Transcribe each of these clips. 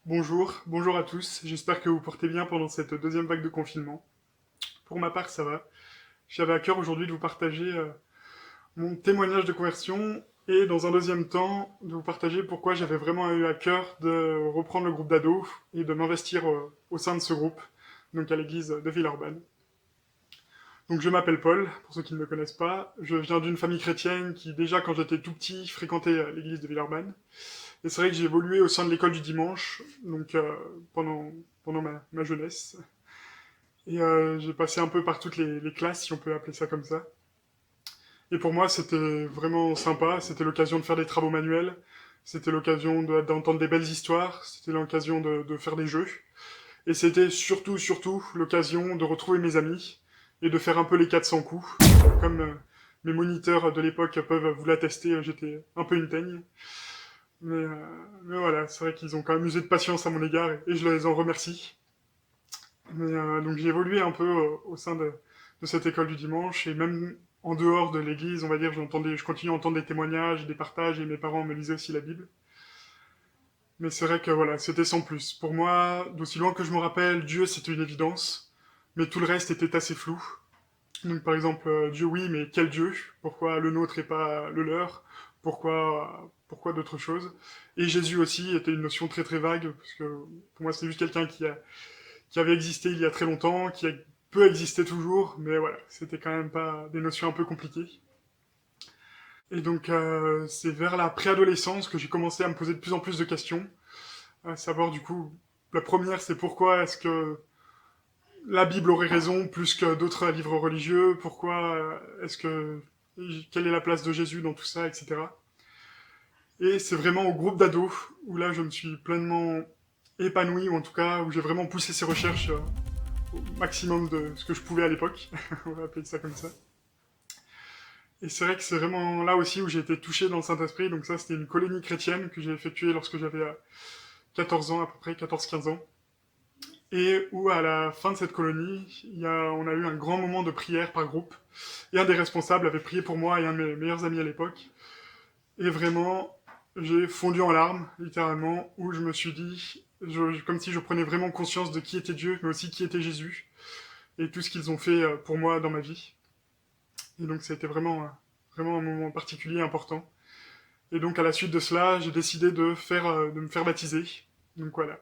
Bonjour à tous, j'espère que vous portez bien pendant cette deuxième vague de confinement. Pour ma part, ça va. J'avais à cœur aujourd'hui de vous partager mon témoignage de conversion et dans un deuxième temps de vous partager pourquoi j'avais vraiment eu à cœur de reprendre le groupe d'ados et de m'investir au sein de ce groupe, donc à l'église de Villeurbanne. Donc je m'appelle Paul, pour ceux qui ne me connaissent pas. Je viens d'une famille chrétienne qui déjà quand j'étais tout petit fréquentait l'église de Villeurbanne. Et c'est vrai que j'ai évolué au sein de l'école du dimanche, donc pendant ma jeunesse. Et j'ai passé un peu par toutes les classes, si on peut appeler ça comme ça. Et pour moi, c'était vraiment sympa. C'était l'occasion de faire des travaux manuels. C'était l'occasion d'entendre des belles histoires. C'était l'occasion de faire des jeux. Et c'était surtout l'occasion de retrouver mes amis et de faire un peu les 400 coups. Comme mes moniteurs de l'époque peuvent vous l'attester, j'étais un peu une teigne. Mais, euh, mais voilà, c'est vrai qu'ils ont quand même usé de patience à mon égard et je les en remercie. Donc j'ai évolué un peu au sein de cette école du dimanche et même en dehors de l'église, on va dire, je continue à entendre des témoignages, des partages et mes parents me lisaient aussi la Bible. Mais c'est vrai que voilà, c'était sans plus. Pour moi, d'aussi loin que je me rappelle, Dieu c'était une évidence, mais tout le reste était assez flou. Donc par exemple, Dieu oui, mais quel Dieu? Pourquoi le nôtre et pas le leur? Pourquoi d'autres choses? Et Jésus aussi était une notion très très vague, parce que pour moi c'est juste quelqu'un qui avait existé il y a très longtemps, peut exister toujours, mais voilà, c'était quand même pas des notions un peu compliquées. Et donc c'est vers la préadolescence que j'ai commencé à me poser de plus en plus de questions, à savoir du coup, la première c'est pourquoi est-ce que la Bible aurait raison plus que d'autres livres religieux, pourquoi est-ce que quelle est la place de Jésus dans tout ça, etc. Et c'est vraiment au groupe d'ados où là je me suis pleinement épanoui, ou en tout cas où j'ai vraiment poussé ces recherches au maximum de ce que je pouvais à l'époque, on va appeler ça comme ça. Et c'est vrai que c'est vraiment là aussi où j'ai été touché dans le Saint-Esprit, donc ça c'était une colonie chrétienne que j'ai effectuée lorsque j'avais 14 ans à peu près, 14-15 ans. Et où à la fin de cette colonie, on a eu un grand moment de prière par groupe. Et un des responsables avait prié pour moi et un de mes meilleurs amis à l'époque. Et vraiment, j'ai fondu en larmes, littéralement, où je me suis dit, comme si je prenais vraiment conscience de qui était Dieu, mais aussi qui était Jésus, et tout ce qu'ils ont fait pour moi dans ma vie. Et donc ça a été vraiment un moment particulier, important. Et donc à la suite de cela, j'ai décidé de me faire baptiser. Donc voilà.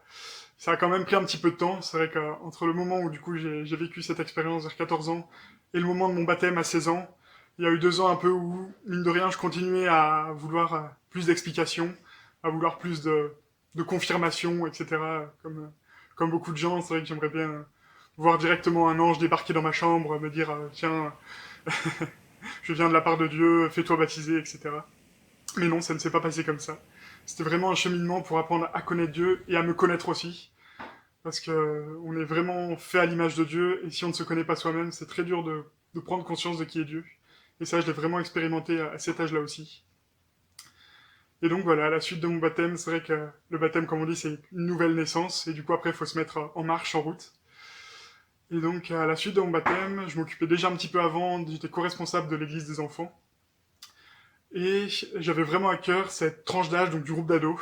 Ça a quand même pris un petit peu de temps. C'est vrai qu'entre le moment où du coup j'ai vécu cette expérience vers 14 ans et le moment de mon baptême à 16 ans, il y a eu 2 ans un peu où, mine de rien, je continuais à vouloir plus d'explications, à vouloir plus de confirmations, etc. Comme beaucoup de gens, c'est vrai que j'aimerais bien voir directement un ange débarquer dans ma chambre, me dire tiens, je viens de la part de Dieu, fais-toi baptiser, etc. Mais non, ça ne s'est pas passé comme ça. C'était vraiment un cheminement pour apprendre à connaître Dieu et à me connaître aussi. Parce que on est vraiment fait à l'image de Dieu, et si on ne se connaît pas soi-même, c'est très dur de prendre conscience de qui est Dieu. Et ça, je l'ai vraiment expérimenté à cet âge-là aussi. Et donc voilà, à la suite de mon baptême, c'est vrai que le baptême, comme on dit, c'est une nouvelle naissance, et du coup après, il faut se mettre en marche, en route. Et donc à la suite de mon baptême, je m'occupais déjà un petit peu avant, j'étais co-responsable de l'église des enfants. Et j'avais vraiment à cœur cette tranche d'âge, donc du groupe d'ados,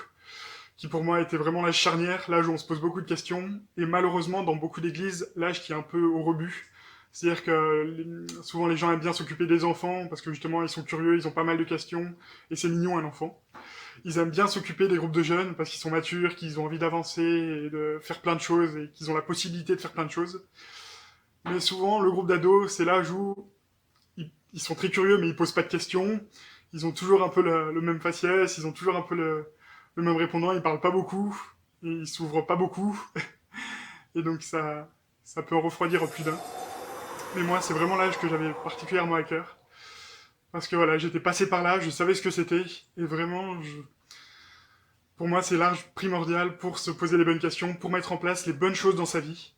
qui pour moi était vraiment l'âge charnière, l'âge où on se pose beaucoup de questions, et malheureusement dans beaucoup d'églises, l'âge qui est un peu au rebut. C'est-à-dire que souvent les gens aiment bien s'occuper des enfants, parce que justement ils sont curieux, ils ont pas mal de questions, et c'est mignon un enfant. Ils aiment bien s'occuper des groupes de jeunes, parce qu'ils sont matures, qu'ils ont envie d'avancer, et de faire plein de choses, et qu'ils ont la possibilité de faire plein de choses. Mais souvent le groupe d'ados, c'est l'âge où ils sont très curieux, mais ils posent pas de questions. Ils ont toujours un peu le même faciès, ils ont toujours un peu le même répondant, ils parlent pas beaucoup, et ils s'ouvrent pas beaucoup, et donc ça peut en refroidir plus d'un. Mais moi, c'est vraiment l'âge que j'avais particulièrement à cœur, parce que voilà, j'étais passé par là, je savais ce que c'était, et vraiment, pour moi, c'est l'âge primordial pour se poser les bonnes questions, pour mettre en place les bonnes choses dans sa vie,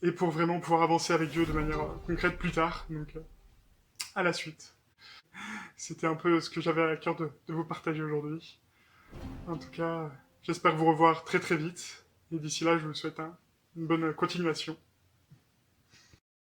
et pour vraiment pouvoir avancer avec Dieu de manière concrète plus tard. Donc, à la suite. C'était un peu ce que j'avais à cœur de vous partager aujourd'hui. En tout cas, j'espère vous revoir très très vite. Et d'ici là, je vous souhaite une bonne continuation.